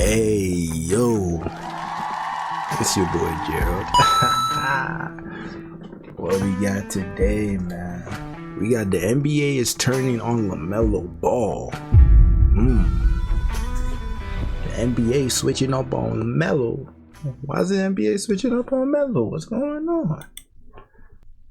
Hey, yo. It's your boy, Gerald. What we got today, man? We got the NBA is turning on Lamelo Ball. The NBA switching up on Melo. Why is the NBA switching up on Melo? What's going on?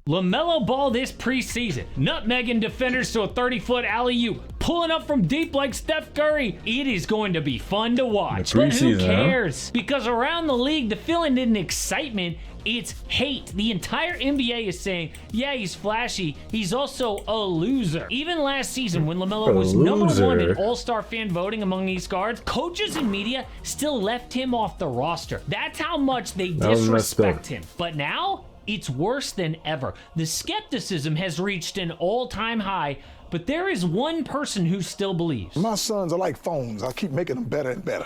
Lamelo Ball this preseason, nutmegging defenders to a 30-foot alley-oop, pulling up from deep like Steph Curry. It is going to be fun to watch, but who cares? Because around the league, the feeling isn't excitement, it's hate. The entire NBA is saying, yeah, he's flashy, he's also a loser. Even last season, when Lamelo was #1 in all-star fan voting among these guards, coaches and media still left him off the roster. That's how much they disrespect him. But now, it's worse than ever. The skepticism has reached an all-time high, but there is one person who still believes. My sons are like phones. I keep making them better and better.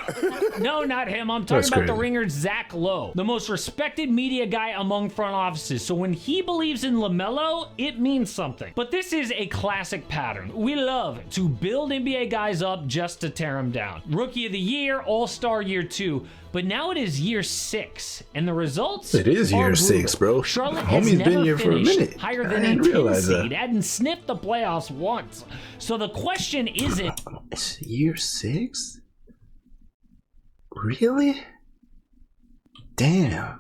No, not him. I'm talking about the Ringer's Zach Lowe, the most respected media guy among front offices. So when he believes in Lamelo, it means something. But this is a classic pattern. We love to build NBA guys up just to tear them down. Rookie of the year, All-Star year 2. But now it is year 6, and the results It is year 6, bro. Charlotte has Homie's never been here for a minute. Higher than a 10 seed, hadn't sniffed the playoffs once. So the question isn't... It's year 6? Really? Damn.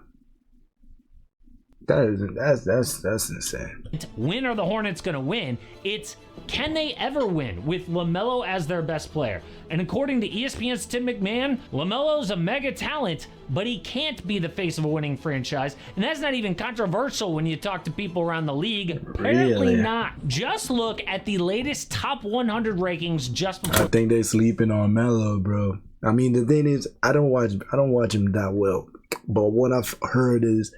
That's insane. When are the Hornets gonna win? It's can they ever win with Lamelo as their best player? And according to ESPN's Tim McMahon, Lamelo's a mega talent, but he can't be the face of a winning franchise. And that's not even controversial when you talk to people around the league. Apparently not. Just look at the latest top 100 rankings just before. I think they're sleeping on Melo, bro. I mean, the thing is, I don't watch him that well, but what I've heard is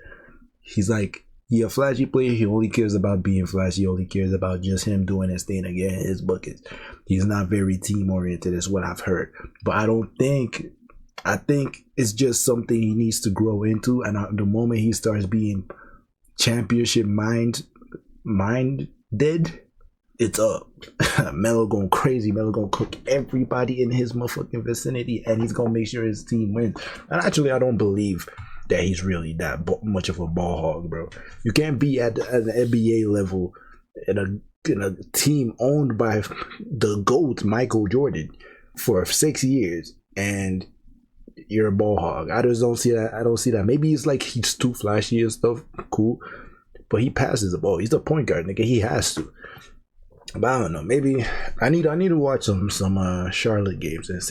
he's like, he a flashy player. He only cares about being flashy. He only cares about just him doing his thing and getting his buckets. He's not very team oriented, is what I've heard. But I think it's just something he needs to grow into. And the moment he starts being championship minded, it's up. Melo going crazy. Melo gonna cook everybody in his motherfucking vicinity, and he's gonna make sure his team wins. And actually, I don't believe that he's really that much of a ball hog, bro. You can't be at the NBA level in a team owned by the GOAT Michael Jordan for 6 years and you're a ball hog. I just don't see that. I don't see that. Maybe it's like he's too flashy and stuff. Cool. But he passes the ball. He's the point guard, nigga. He has to. But I don't know. Maybe I need to watch some Charlotte games and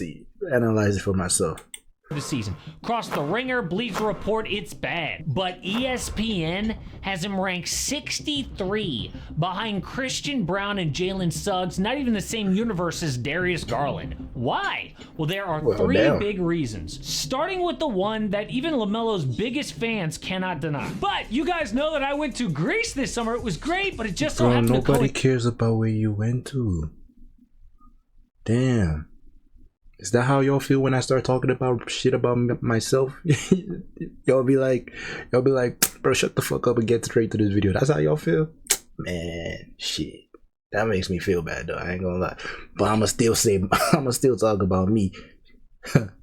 analyze it for myself. The season. Across the Ringer, Bleacher Report, it's bad. But ESPN has him ranked 63 behind Christian Brown and Jalen Suggs, not even the same universe as Darius Garland. Why? Well, there are three big reasons, starting with the one that even LaMelo's biggest fans cannot deny. But you guys know that I went to Greece this summer. It was great, but it just so happened to nobody cares about where you went to. Damn. Is that how y'all feel when I start talking about shit about myself? y'all be like, bro, shut the fuck up and get straight to this video. That's how y'all feel? Man, shit. That makes me feel bad though, I ain't gonna lie. But I'ma still talk about me.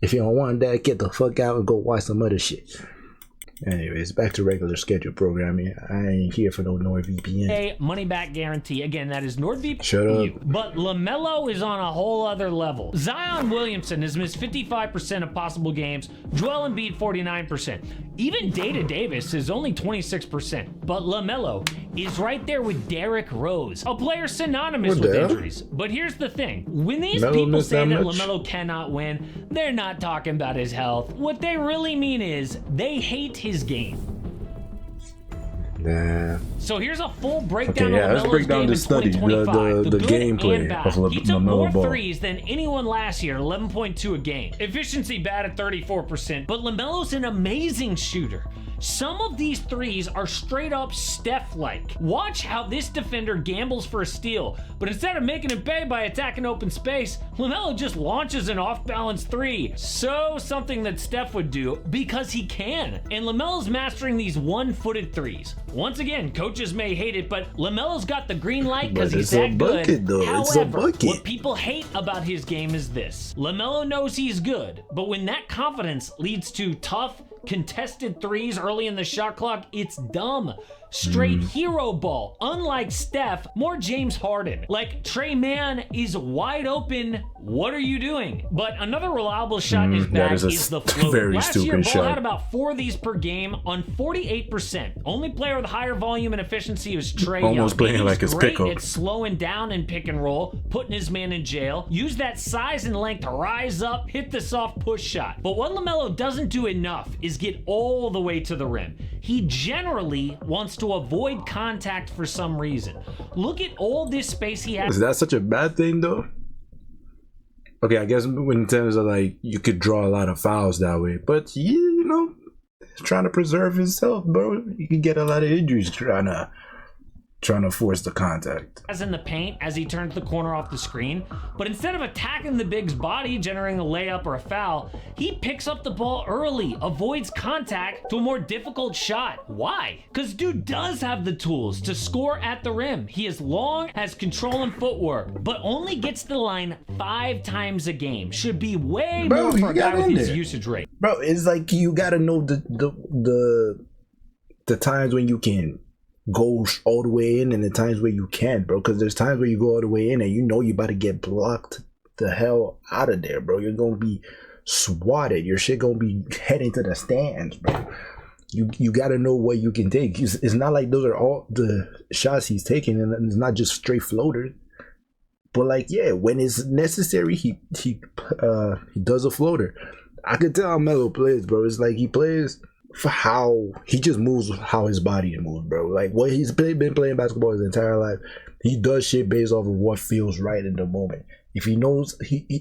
If you don't want that, get the fuck out and go watch some other shit. Anyways, back to regular scheduled programming. I ain't here for no NordVPN. A money back guarantee. Again, that is NordVPN. Shut up. But LaMelo is on a whole other level. Zion Williamson has missed 55% of possible games. Joel Embiid 49%. Even Data Davis is only 26%. But LaMelo is right there with Derrick Rose, a player synonymous with injuries. But here's the thing. When these people say that LaMelo cannot win, they're not talking about his health. What they really mean is they hate his game. Nah. So here's a full breakdown of let's break down the study, the gameplay of He took Lamelo more Ball. threes than anyone last year, 11.2 a game. Efficiency bad at 34%, but LaMelo's an amazing shooter. Some of these threes are straight up Steph-like. Watch how this defender gambles for a steal, but instead of making it pay by attacking open space, Lamelo just launches an off-balance three. So something that Steph would do because he can. And Lamelo's mastering these one-footed threes. Once again, coaches may hate it, but Lamelo's got the green light because he's that good. However, what people hate about his game is this. Lamelo knows he's good, but when that confidence leads to tough, contested threes early in the shot clock, it's dumb. Straight hero ball. Unlike Steph, more James Harden. Like, Trey Mann is wide open. What are you doing? But another reliable shot in his bag is the floater. Last year, Ball had about 4 of these per game on 48%. Only player with higher volume and efficiency was Trey Young. Almost playing like his pickup. It's slowing down in pick and roll, putting his man in jail. Use that size and length to rise up, hit the soft push shot. But what Lamelo doesn't do enough is get all the way to the rim. He generally wants to avoid contact for some reason. Look at all this space he has. Is that such a bad thing though? Okay, I guess in terms of like you could draw a lot of fouls that way, but yeah, you know, trying to preserve himself, bro. You can get a lot of injuries trying to force the contact. As in the paint as he turns the corner off the screen, but instead of attacking the big's body, generating a layup or a foul, he picks up the ball early, avoids contact to a more difficult shot. Why? Because dude does have the tools to score at the rim. He is long, has control and footwork, but only gets to the line 5 times a game. Should be way more for a guy with his usage rate. Bro, it's like you gotta know the times when you can go all the way in and the times where you can't, bro, because there's times where you go all the way in and you know you're about to get blocked the hell out of there, bro. You're gonna be swatted. Your shit gonna be heading to the stands, bro. You gotta know what you can take. It's not like those are all the shots he's taking, and it's not just straight floaters. But like, yeah, when it's necessary, he does a floater. I could tell how Melo plays, bro. It's like he plays for how he just moves, how his body moves, bro. Like what he's been playing basketball his entire life. He does shit based off of what feels right in the moment. If he knows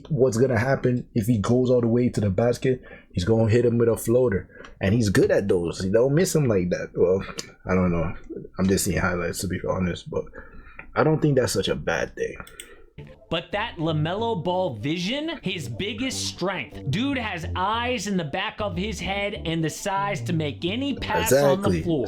what's gonna happen, if he goes all the way to the basket, he's gonna hit him with a floater, and he's good at those. You don't miss him like that. Well, I don't know. I'm just seeing highlights to be honest, but I don't think that's such a bad thing. But that Lamelo Ball vision, his biggest strength. Dude has eyes in the back of his head and the size to make any pass on the floor.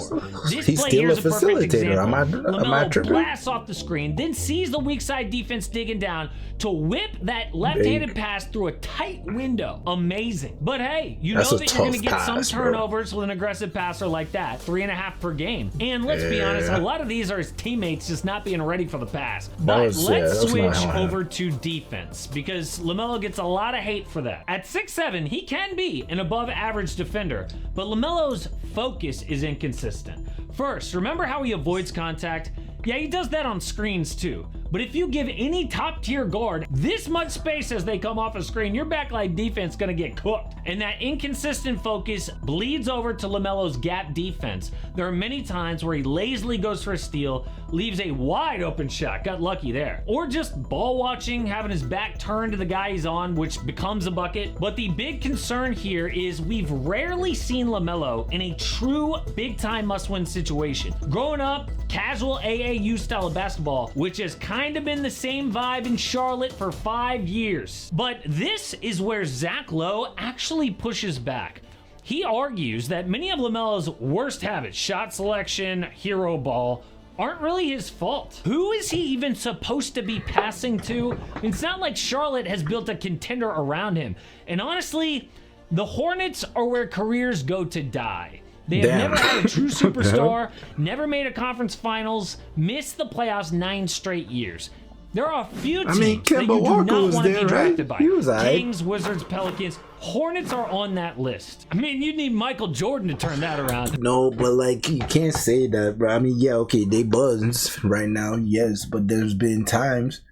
This He's play still here's a a perfect facilitator. example. Am I tripping? Blasts off the screen, then sees the weak side defense digging down to whip that left-handed pass through a tight window. Amazing. But hey, you know that you're going to get some turnovers with an aggressive passer like that. 3.5 per game. And let's be honest, a lot of these are his teammates just not being ready for the pass. But let's switch over to defense, because Lamelo gets a lot of hate for that. At 6'7", he can be an above average defender, but Lamelo's focus is inconsistent. First, remember how he avoids contact? Yeah, he does that on screens too. But if you give any top tier guard this much space as they come off a screen, your backline defense gonna get cooked. And that inconsistent focus bleeds over to Lamelo's gap defense. There are many times where he lazily goes for a steal, leaves a wide open shot, got lucky there. Or just ball watching, having his back turned to the guy he's on, which becomes a bucket. But the big concern here is we've rarely seen Lamelo in a true big time must win situation. Growing up, casual AAU style of basketball, which has kind of been the same vibe in Charlotte for 5 years. But this is where Zach Lowe actually pushes back. He argues that many of Lamelo's worst habits, shot selection, hero ball, aren't really his fault. Who is he even supposed to be passing to? It's not like Charlotte has built a contender around him. And honestly, the Hornets are where careers go to die. They have never had a true superstar, never made a conference finals, missed the playoffs 9 straight years. There are a few teams that you do not want to be drafted by. Kings, Wizards, Pelicans, Hornets are on that list. I mean, you'd need Michael Jordan to turn that around. No, but like, you can't say that, bro. I mean, yeah, okay, they buzz right now, yes, but there's been times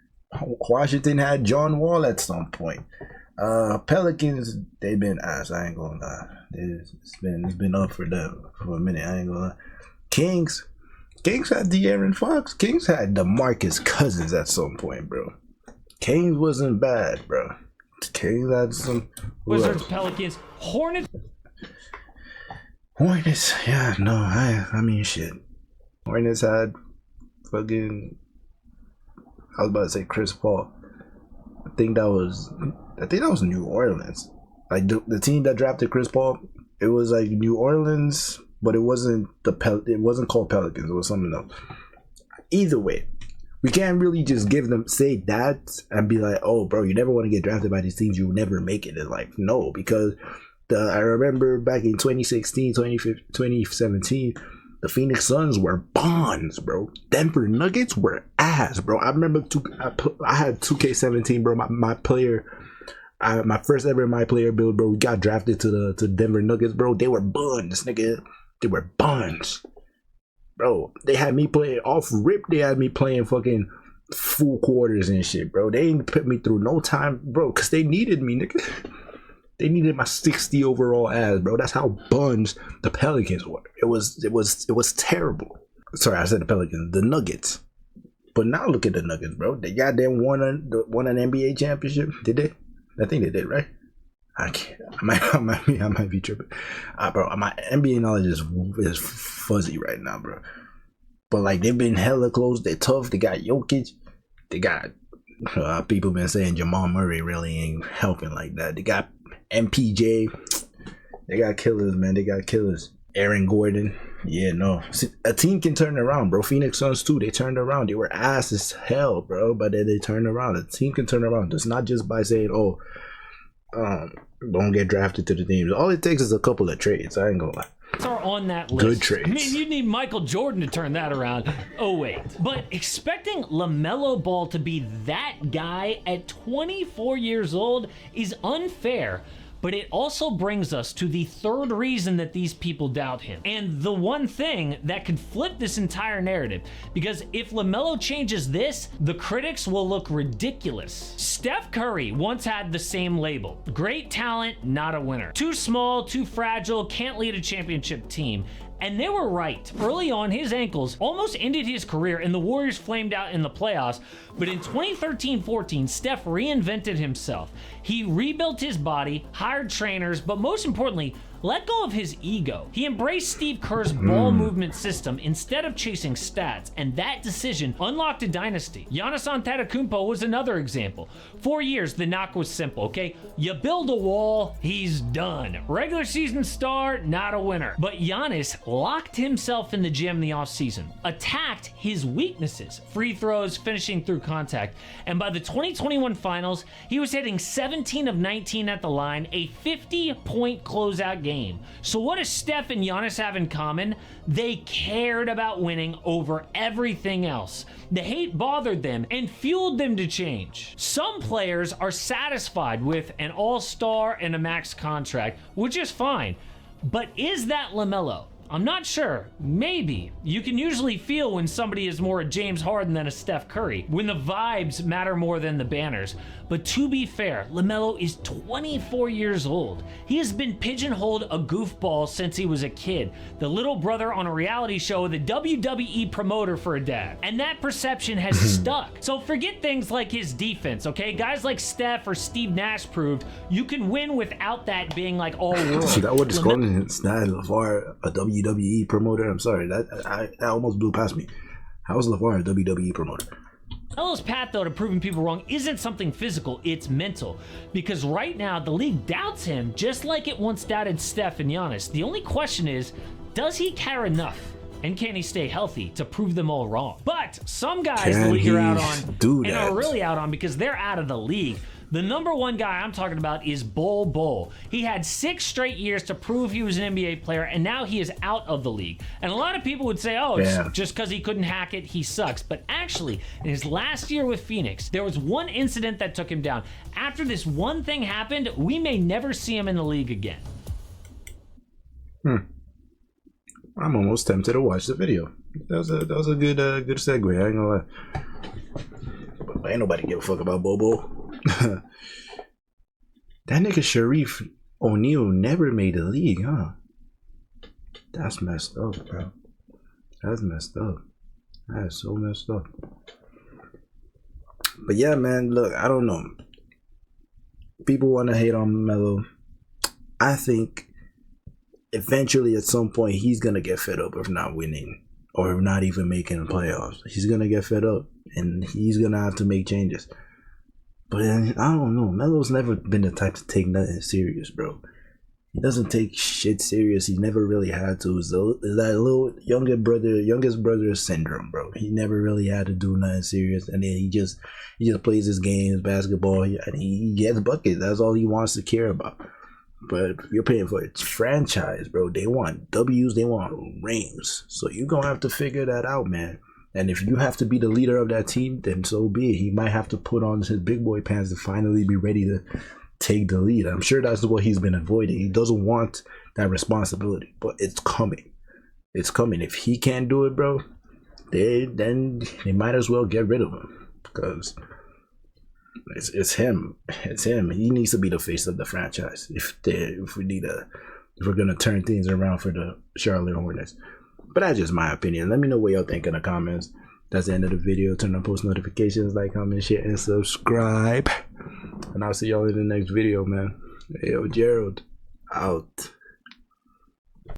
Washington had John Wall at some point. Pelicans, they've been ass. I ain't gonna lie. It's been up for them for a minute. I ain't gonna lie. Kings had De'Aaron Fox. Kings had DeMarcus Cousins at some point, bro. Kings wasn't bad, bro. Kings had some Wizards, Pelicans, Hornets. Hornets, yeah, no, I mean, shit. Hornets had fucking, I was about to say Chris Paul. I think that was New Orleans. Like the team that drafted Chris Paul, it was like New Orleans, but it wasn't it wasn't called Pelicans. It was something else. Either way, we can't really just say that and be like, oh, bro, you never want to get drafted by these teams. You'll never make it. It's like, no, because I remember back in 2016, 2017, the Phoenix Suns were bonds, bro. Denver Nuggets were ass, bro. I remember I had 2K17, bro. My player, my first ever my player build, bro. We got drafted to Denver Nuggets, bro. They were bonds, nigga. They were bonds, bro. They had me playing off rip. They had me playing fucking full quarters and shit, bro. They ain't put me through no time, bro, because they needed me, nigga. They needed my 60 overall ass, bro. That's how buns the Pelicans were. It was terrible. Sorry, I said the Pelicans, the Nuggets. But now look at the Nuggets, bro. They got them won an NBA championship. Did they? I think they did, right? I can't. I might be tripping. Bro, my NBA knowledge is fuzzy right now, bro. But like they've been hella close. They're tough. They got Jokic. They got people been saying Jamal Murray really ain't helping like that. They got MPJ. They got killers, man. They got killers. Aaron Gordon. Yeah, no. See, a team can turn around, bro. Phoenix Suns too. They turned around. They were ass as hell, bro. But then they turned around. A team can turn around. It's not just by saying, oh, don't get drafted to the teams. All it takes is a couple of trades. I ain't gonna lie. Are on that list. Good trades. I mean, you need Michael Jordan to turn that around. Oh, wait. But expecting Lamelo Ball to be that guy at 24 years old is unfair. But it also brings us to the third reason that these people doubt him. And the one thing that could flip this entire narrative. Because if LaMelo changes this, the critics will look ridiculous. Steph Curry once had the same label. Great talent, not a winner. Too small, too fragile, can't lead a championship team. And they were right. Early on, his ankles almost ended his career and the Warriors flamed out in the playoffs. But in 2013-14, Steph reinvented himself. He rebuilt his body, hired trainers, but most importantly, let go of his ego. He embraced Steve Kerr's ball movement system instead of chasing stats, and that decision unlocked a dynasty. Giannis Antetokounmpo was another example. 4 years, the knock was simple, okay? You build a wall, he's done. Regular season star, not a winner. But Giannis locked himself in the gym in the offseason, attacked his weaknesses, free throws, finishing through contact, and by the 2021 finals, he was hitting 17 of 19 at the line, a 50-point closeout game. So what does Steph and Giannis have in common? They cared about winning over everything else. The hate bothered them and fueled them to change. Some players are satisfied with an all-star and a max contract, which is fine. But is that LaMelo? I'm not sure. Maybe. You can usually feel when somebody is more a James Harden than a Steph Curry, when the vibes matter more than the banners. But to be fair, LaMelo is 24 years old. He has been pigeonholed a goofball since he was a kid, the little brother on a reality show with a WWE promoter for a dad. And that perception has stuck. So forget things like his defense, okay? Guys like Steph or Steve Nash proved you can win without that being like all world. See, that would disqualify LeVar a WWE promoter. I'm sorry, that almost blew past me. How is LeVar a WWE promoter? LaMelo's path, though, to proving people wrong isn't something physical, it's mental. Because right now, the league doubts him just like it once doubted Steph and Giannis. The only question is, does he care enough? And can he stay healthy to prove them all wrong? But some guys the league are out on and are really out on because they're out of the league. The number one guy I'm talking about is Bol. He had 6 straight years to prove he was an NBA player, and now he is out of the league. And a lot of people would say, oh, it's just because he couldn't hack it, he sucks. But actually, in his last year with Phoenix, there was one incident that took him down. After this one thing happened, we may never see him in the league again. I'm almost tempted to watch the video. That was a good segue. I ain't gonna lie. But ain't nobody give a fuck about Bobo. That nigga Sharif O'Neal never made the league, huh? That's messed up, bro. That's messed up. That is so messed up. But yeah, man, look, I don't know. People want to hate on Melo. I think eventually at some point he's gonna get fed up of not winning or not even making the playoffs. He's gonna get fed up and he's gonna have to make changes. But I don't know. Melo's never been the type to take nothing serious, bro. He doesn't take shit serious. He never really had to. It's that little youngest brother syndrome, bro. He never really had to do nothing serious, and then he just plays his games, basketball, and he gets buckets. That's all he wants to care about. But you're paying for a franchise, bro. They want W's, they want rings. So you're gonna have to figure that out, man. And if you have to be the leader of that team, then so be it. He might have to put on his big boy pants to finally be ready to take the lead. I'm sure that's what he's been avoiding. He doesn't want that responsibility, but it's coming. It's coming. If he can't do it, bro, then they might as well get rid of him, because it's him. It's him. He needs to be the face of the franchise if we're gonna turn things around for the Charlotte Hornets. But that's just my opinion. Let me know what y'all think in the comments. That's the end of the video. Turn on post notifications, like, comment, share, and subscribe. And I'll see y'all in the next video, man. Hey, yo, Gerald, out.